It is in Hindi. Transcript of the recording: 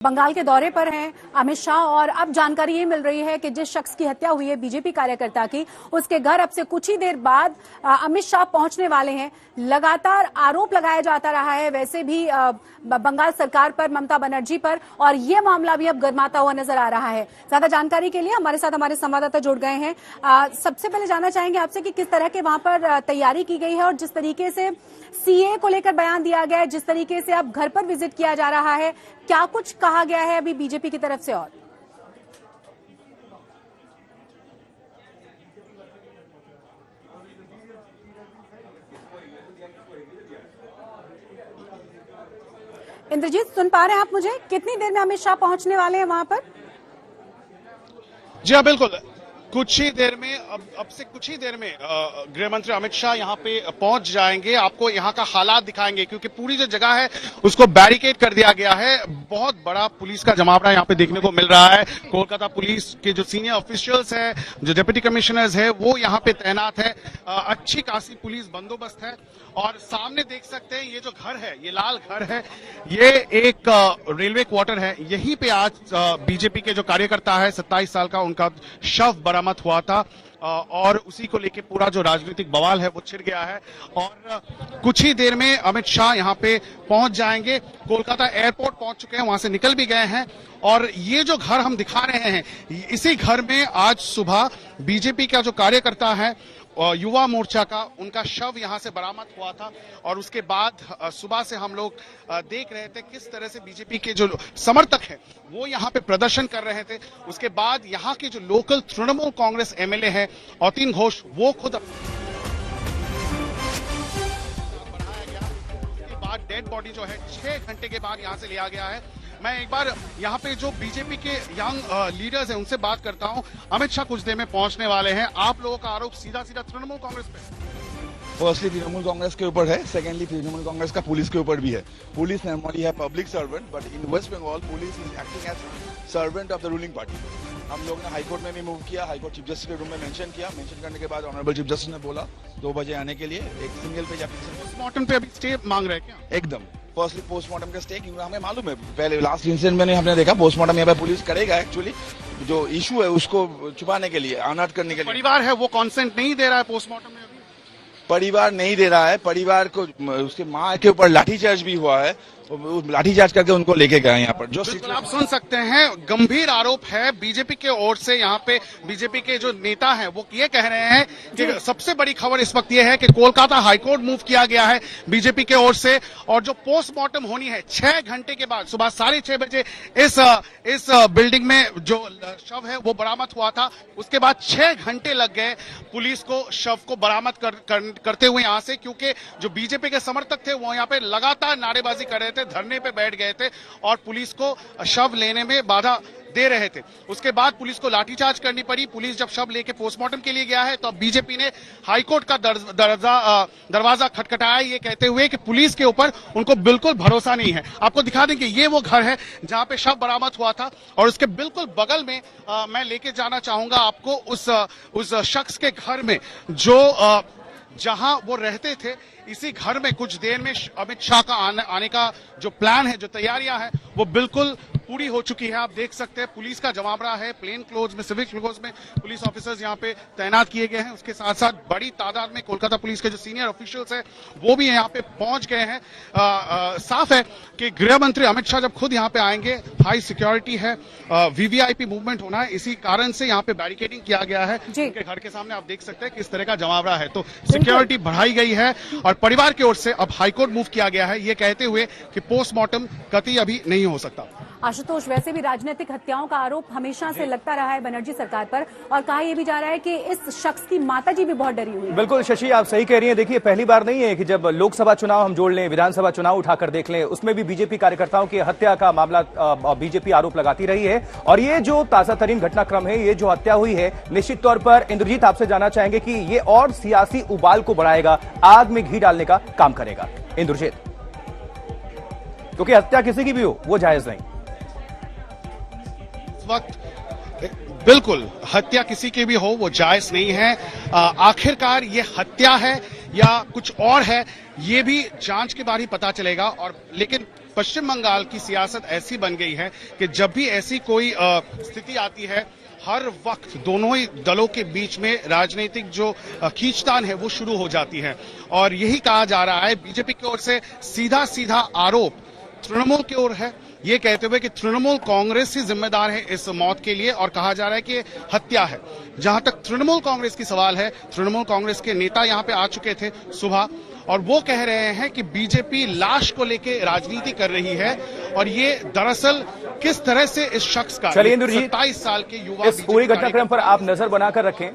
बंगाल के दौरे पर हैं अमित शाह और अब जानकारी ये मिल रही है कि जिस शख्स की हत्या हुई है बीजेपी कार्यकर्ता की, उसके घर अब से कुछ ही देर बाद अमित शाह पहुंचने वाले हैं। लगातार आरोप लगाया जाता रहा है वैसे भी बंगाल सरकार पर, ममता बनर्जी पर, और ये मामला भी अब गर्माता हुआ नजर आ रहा है। ज्यादा जानकारी के लिए हमारे साथ हमारे संवाददाता जुड़ गए हैं। सबसे पहले जानना चाहेंगे आपसे कि किस तरह के वहां पर तैयारी की गई है और जिस तरीके से सीए को लेकर बयान दिया गया है, जिस तरीके से अब घर पर विजिट किया जा रहा है, क्या कुछ कहा गया है अभी बीजेपी की तरफ से? और इंद्रजीत, सुन पा रहे हैं आप मुझे? कितनी देर में अमित शाह पहुंचने वाले हैं वहां पर? जी हाँ, बिल्कुल। कुछ ही देर में अब से कुछ ही देर में गृह मंत्री अमित शाह यहाँ पे पहुंच जाएंगे। आपको यहाँ का हालात दिखाएंगे क्योंकि पूरी जो जगह है उसको बैरिकेड कर दिया गया है। बहुत बड़ा पुलिस का जमावड़ा यहाँ पे देखने को मिल रहा है। कोलकाता पुलिस के जो सीनियर ऑफिशियल्स है, जो डिप्टी कमिश्नर्स है, वो यहाँ पे तैनात है। अच्छी खासी पुलिस बंदोबस्त है और सामने देख सकते हैं ये जो घर है, ये लाल घर है, ये एक रेलवे क्वार्टर है। यहीं पे आज बीजेपी के जो कार्यकर्ता है 27 साल का, उनका शव बरामद हुआ था और उसी को लेके पूरा जो राजनीतिक बवाल है वो छिड़ गया है। और कुछ ही देर में अमित शाह यहाँ पे पहुंच जाएंगे। कोलकाता एयरपोर्ट पहुंच चुके हैं, वहां से निकल भी गए हैं। और ये जो घर हम दिखा रहे हैं, इसी घर में आज सुबह बीजेपी का जो कार्यकर्ता है, युवा मोर्चा का, उनका शव यहां से बरामद हुआ था। और उसके बाद सुबह से हम लोग देख रहे थे किस तरह से बीजेपी के जो समर्थक हैं वो यहां पे प्रदर्शन कर रहे थे। उसके बाद यहां के जो लोकल तृणमूल कांग्रेस एमएलए हैं अतीन घोष, वो खुद बढ़ाया गया। उसके बाद डेड बॉडी जो है 6 घंटे के बाद यहां से लिया गया है। मैं एक बार यहाँ पे जो बीजेपी के यंग लीडर्स हैं उनसे बात करता हूँ। अमित शाह कुछ देर में पहुंचने वाले हैं। आप लोगों का आरोप सीधा सीधा तृणमूल कांग्रेस पे? फर्स्टली तृणमूल कांग्रेस के ऊपर है, सेकेंडली तृणमूल कांग्रेस का पुलिस के ऊपर भी है। पुलिस नॉर्मली है public servant, but in West Bengal police is acting as servant of the ruling party. हम लोग ने हाईकोर्ट में भी मूव किया, हाईकोर्ट चीफ जस्टिस के रूम में मेंशन किया। मेंशन करने के बाद ऑनरेबल चीफ जस्टिस ने बोला 2 बजे आने के लिए। एक सिंगल पेज एप्लीकेशन पोस्टमार्टम पे अभी स्टे मांग रहे हैं क्या? एकदम फर्स्टली पोस्टमार्टम का स्टे, क्योंकि हमें मालूम है पहले लास्ट इंसिडेंट में हमने देखा पोस्टमार्टम यहाँ पे पुलिस करेगा। एक्चुअली जो इशू है उसको छुपाने के लिए, अनर्ट करने के लिए। परिवार है वो कॉन्सेंट नहीं दे रहा है पोस्टमार्टम में? परिवार नहीं दे रहा है। परिवार को उसके माँ के ऊपर लाठीचार्ज भी हुआ है, लाठीचार्ज करके उनको लेके गए यहाँ पर। जो आप सुन सकते हैं, गंभीर आरोप है बीजेपी के ओर से। यहाँ पे बीजेपी के जो नेता हैं वो ये कह रहे हैं कि सबसे बड़ी खबर इस वक्त ये है कि कोलकाता हाईकोर्ट मूव किया गया है बीजेपी के ओर से, और जो पोस्टमार्टम होनी है 6 घंटे के बाद सुबह 6:30 बजे इस बिल्डिंग में जो शव है वो बरामद हुआ था। उसके बाद 6 घंटे लग गए पुलिस को शव को बरामद करते हुए यहाँ से, क्योंकि जो बीजेपी के समर्थक थे वो यहाँ पे लगातार नारेबाजी कर रहे थे, धरने पे बैठ गए थे और पुलिस को शव लेने में बाधा दे रहे थे। उसके बाद पुलिस को लाठीचार्ज करनी पड़ी। पुलिस जब शव लेके पोस्टमार्टम के लिए गया है तो अब बीजेपी ने हाईकोर्ट का दरवाजा खटखटाया, ये कहते हुए कि पुलिस के ऊपर उनको बिल्कुल भरोसा नहीं है। आपको दिखा दें कि ये वो घर है जहां पे शव बरामद हुआ था और उसके बिल्कुल बगल में मैं लेके जाना चाहूंगा आपको उस शख्स के घर में जो जहां वो रहते थे। इसी घर में कुछ देर में अमित शाह का आने का जो प्लान है, जो तैयारियां हैं, वो बिल्कुल पूरी हो चुकी है। आप देख सकते हैं पुलिस का जमावड़ा है, प्लेन क्लोज में, सिविल क्लोज में पुलिस ऑफिसर्स यहाँ पे तैनात किए गए हैं। उसके साथ साथ बड़ी तादाद में कोलकाता पुलिस के जो सीनियर ऑफिशियल्स हैं वो भी यहाँ पे पहुंच गए हैं। साफ है कि गृह मंत्री अमित शाह जब खुद यहाँ पे आएंगे, हाई सिक्योरिटी है, वीवीआईपी मूवमेंट होना है, इसी कारण से यहाँ पे बैरिकेडिंग किया गया है। उनके घर के सामने आप देख सकते हैं किस तरह का जमावड़ा है, तो सिक्योरिटी बढ़ाई गई है। और परिवार की ओर से अब हाईकोर्ट मूव किया गया है, ये कहते हुए कि पोस्टमार्टम कतई अभी नहीं हो सकता। आशुतोष, वैसे भी राजनीतिक हत्याओं का आरोप हमेशा से लगता रहा है बनर्जी सरकार पर, और कहा यह भी जा रहा है कि इस शख्स की माताजी भी बहुत डरी हुई है। बिल्कुल शशि, आप सही कह रही हैं। देखिए, पहली बार नहीं है कि जब लोकसभा चुनाव हम जोड़ लें, विधानसभा चुनाव उठाकर देख लें, उसमें भी बीजेपी कार्यकर्ताओं की हत्या का मामला बीजेपी आरोप लगाती रही है। और ये जो ताजा तरीन घटनाक्रम है, ये जो हत्या हुई है, निश्चित तौर पर इंद्रजीत आपसे जानना चाहेंगे कि ये और सियासी उबाल को बढ़ाएगा, आग में घी डालने का काम करेगा। इंद्रजीत, क्योंकि हत्या किसी की भी हो वो जायज नहीं। वक्त बिल्कुल हत्या किसी की भी हो वो जायज नहीं है। आखिरकार ये हत्या है या कुछ और है, ये भी जांच के बाद ही पता चलेगा। और लेकिन पश्चिम बंगाल की सियासत ऐसी बन गई है कि जब भी ऐसी कोई स्थिति आती है, हर वक्त दोनों ही दलों के बीच में राजनीतिक जो खींचतान है वो शुरू हो जाती है। और यही कहा जा रहा है, बीजेपी की ओर से सीधा सीधा आरोप तृणमूल की ओर है, ये कहते हुए कि तृणमूल कांग्रेस ही जिम्मेदार है इस मौत के लिए, और कहा जा रहा है कि ये हत्या है। जहां तक तृणमूल कांग्रेस की सवाल है, तृणमूल कांग्रेस के नेता यहां पे आ चुके थे सुबह, और वो कह रहे हैं कि बीजेपी लाश को लेके राजनीति कर रही है, और ये दरअसल किस तरह से इस शख्स का, चलिए इंदुर जी, 27 साल के युवा इस पूरी घटनाक्रम पर आप नजर बनाकर रखें।